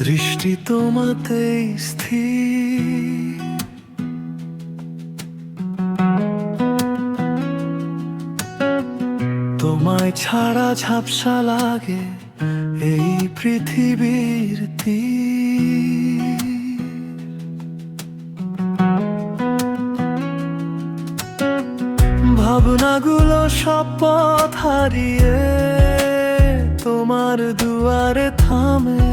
দৃষ্টি তোমাতেই স্থির। তোমায় ছাড়া ঝাপসা লাগে এই পৃথিবীর তীর। ভাবনাগুলো সব পথ হারিয়ে তোমার দুয়ারে থামে।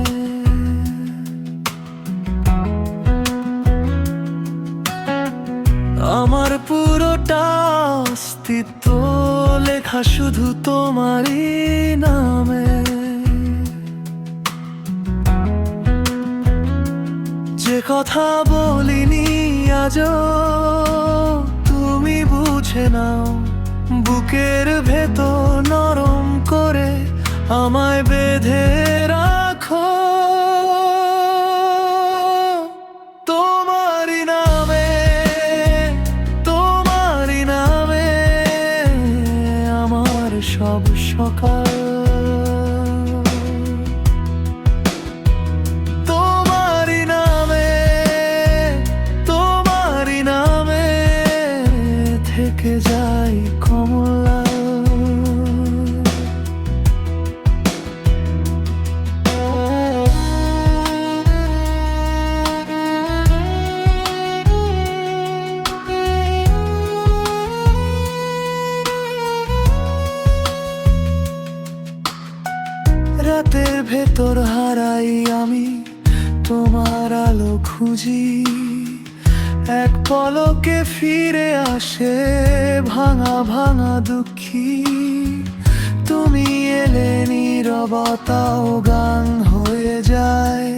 আমার পুরোটা অস্তিত্ব লেখা শুধু তোমারই নামে। যে কথা বলিনি আজও তুমি বুঝে নাও, বুকের ভেতর নরম করে আমায় বেঁধে রাখো। তোমারই নামে, তোমারই নামে আমার সব সকাল। তোমারই নামে, তোমারই নামে থেকে যাই কমলা। রাতের ভেতর হারাই আমি তোমার আলো খুঁজি, এক পলকে ফিরে আসে ভাঙা ভাঙা দুঃখী। তুমি এলে নীরবতাও গান হয়ে যায়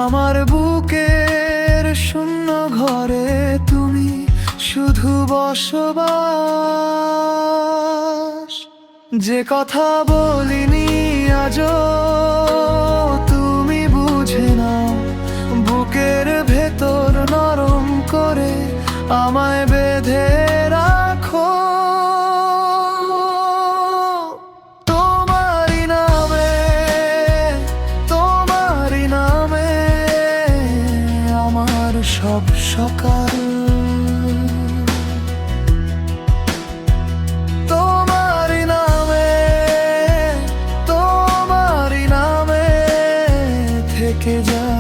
আমার বুকের শূন্য ঘরে। তুমি শুধু বসবাস। যে কথা বলিনি আজও তুমি বুঝে নাও, বুকের ভেতর নরম করে আমায় বেঁধে রাখো। তোমারই নামে, তোমারই নামে আমার সব সকাল। তোমারই নামে, তোমারই নামে থেকে যায়।